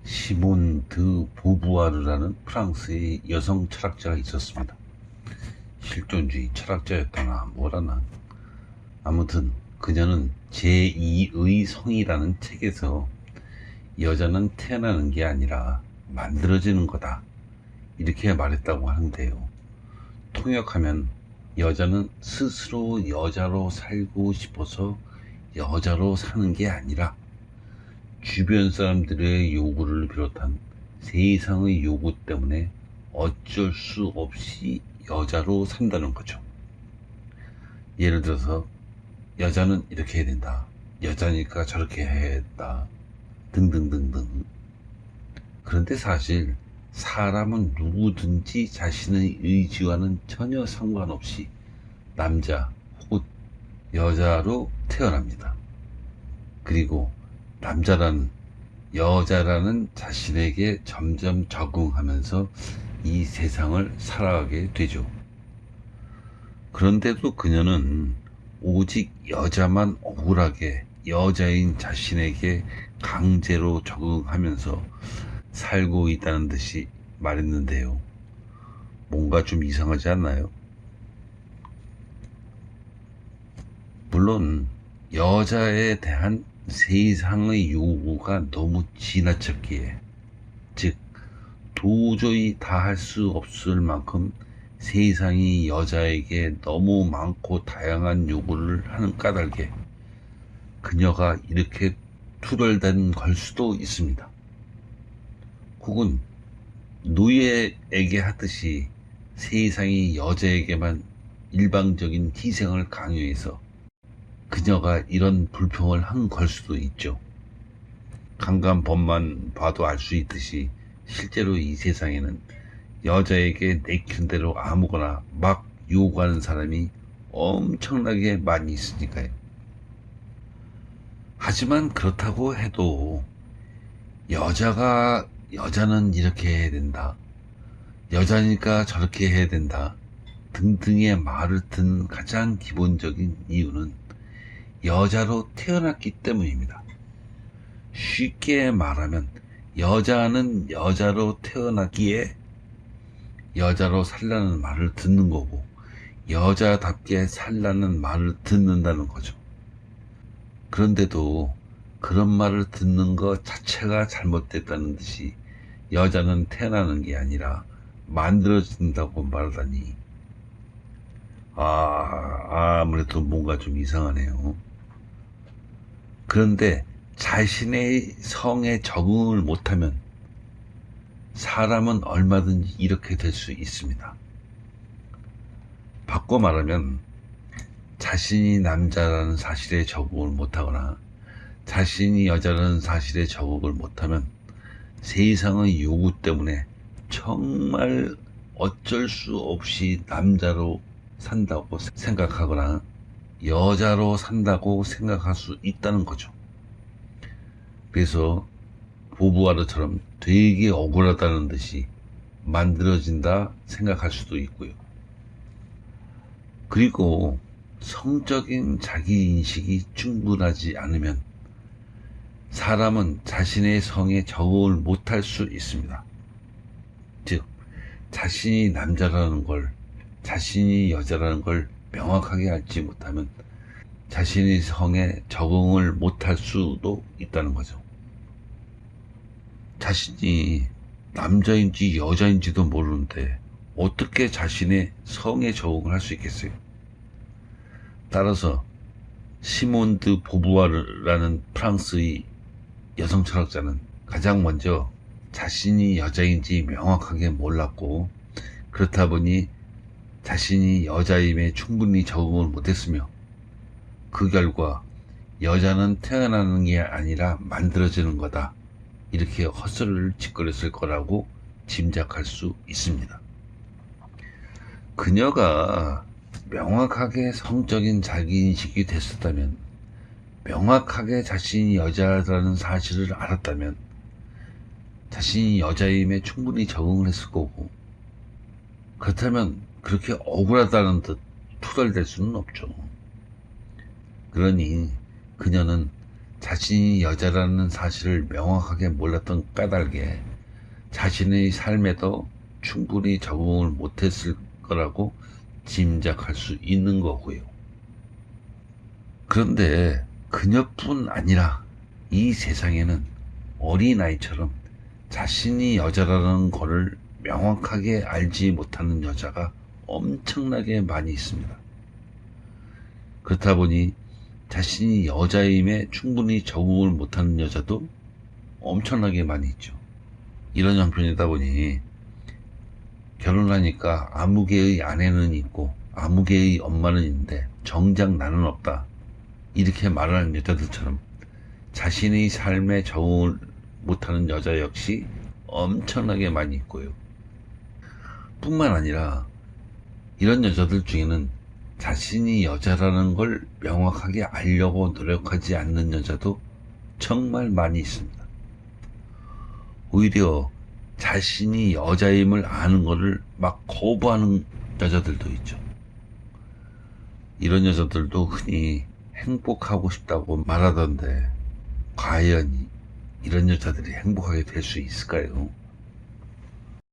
시몬 드 보부아르라는 프랑스의 여성 철학자가 있었습니다. 실존주의 철학자였다나 뭐라나. 아무튼 그녀는 제2의 성이라는 책에서 여자는 태어나는 게 아니라 만들어지는 거다, 이렇게 말했다고 하는데요. 통역하면 여자는 스스로 여자로 살고 싶어서 여자로 사는 게 아니라 주변 사람들의 요구를 비롯한 세상의 요구 때문에 어쩔 수 없이 여자로 산다는 거죠. 예를 들어서 여자는 이렇게 해야 된다, 여자니까 저렇게 해야 된다, 등등등등. 그런데 사실 사람은 누구든지 자신의 의지와는 전혀 상관없이 남자 혹은 여자로 태어납니다. 그리고 남자라는, 여자라는 자신에게 점점 적응하면서 이 세상을 살아가게 되죠. 그런데도 그녀는 오직 여자만 억울하게 여자인 자신에게 강제로 적응하면서 살고 있다는 듯이 말했는데요. 뭔가 좀 이상하지 않나요? 물론 여자에 대한 세상의 요구가 너무 지나쳤기에, 즉 도저히 다 할 수 없을 만큼 세상이 여자에게 너무 많고 다양한 요구를 하는 까닭에 그녀가 이렇게 투덜댄 걸 수도 있습니다. 혹은 노예에게 하듯이 세상이 여자에게만 일방적인 희생을 강요해서 그녀가 이런 불평을 한 걸 수도 있죠. 강간법만 봐도 알 수 있듯이 실제로 이 세상에는 여자에게 내키는 대로 아무거나 막 요구하는 사람이 엄청나게 많이 있으니까요. 하지만 그렇다고 해도 여자는 이렇게 해야 된다, 여자니까 저렇게 해야 된다 등등의 말을 듣는 가장 기본적인 이유는 여자로 태어났기 때문입니다. 쉽게 말하면 여자는 여자로 태어났기에 여자로 살라는 말을 듣는 거고, 여자답게 살라는 말을 듣는다는 거죠. 그런데도 그런 말을 듣는 것 자체가 잘못됐다는 듯이 여자는 태어나는 게 아니라 만들어진다고 말하다니, 아무래도 뭔가 좀 이상하네요. 그런데 자신의 성에 적응을 못하면 사람은 얼마든지 이렇게 될 수 있습니다. 바꿔 말하면 자신이 남자라는 사실에 적응을 못하거나 자신이 여자라는 사실에 적응을 못하면 세상의 요구 때문에 정말 어쩔 수 없이 남자로 산다고 생각하거나 여자로 산다고 생각할 수 있다는 거죠. 그래서 보부아르처럼 되게 억울하다는 듯이 만들어진다 생각할 수도 있고요. 그리고 성적인 자기인식이 충분하지 않으면 사람은 자신의 성에 적응을 못할 수 있습니다. 즉, 자신이 남자라는 걸, 자신이 여자라는 걸 명확하게 알지 못하면 자신의 성에 적응을 못할 수도 있다는 거죠. 자신이 남자인지 여자인지도 모르는데 어떻게 자신의 성에 적응을 할 수 있겠어요? 따라서 시몬 드 보부아르라는 프랑스의 여성 철학자는 가장 먼저 자신이 여자인지 명확하게 몰랐고, 그렇다 보니 자신이 여자임에 충분히 적응을 못했으며, 그 결과 여자는 태어나는 게 아니라 만들어지는 거다, 이렇게 헛소리를 짓거렸을 거라고 짐작할 수 있습니다. 그녀가 명확하게 성적인 자기인식이 됐었다면, 명확하게 자신이 여자라는 사실을 알았다면 자신이 여자임에 충분히 적응을 했을 거고, 그렇다면 그렇게 억울하다는 듯 투덜댈 수는 없죠. 그러니 그녀는 자신이 여자라는 사실을 명확하게 몰랐던 까닭에 자신의 삶에도 충분히 적응을 못했을 거라고 짐작할 수 있는 거고요. 그런데 그녀뿐 아니라 이 세상에는 어린아이처럼 자신이 여자라는 거를 명확하게 알지 못하는 여자가 엄청나게 많이 있습니다. 그렇다 보니 자신이 여자임에 충분히 적응을 못하는 여자도 엄청나게 많이 있죠. 이런 형편이다 보니 결혼하니까 아무개의 아내는 있고 아무개의 엄마는 있는데 정작 나는 없다, 이렇게 말하는 여자들처럼 자신의 삶에 적응을 못하는 여자 역시 엄청나게 많이 있고요. 뿐만 아니라 이런 여자들 중에는 자신이 여자라는 걸 명확하게 알려고 노력하지 않는 여자도 정말 많이 있습니다. 오히려 자신이 여자임을 아는 거를 막 거부하는 여자들도 있죠. 이런 여자들도 흔히 행복하고 싶다고 말하던데 과연 이런 여자들이 행복하게 될 수 있을까요?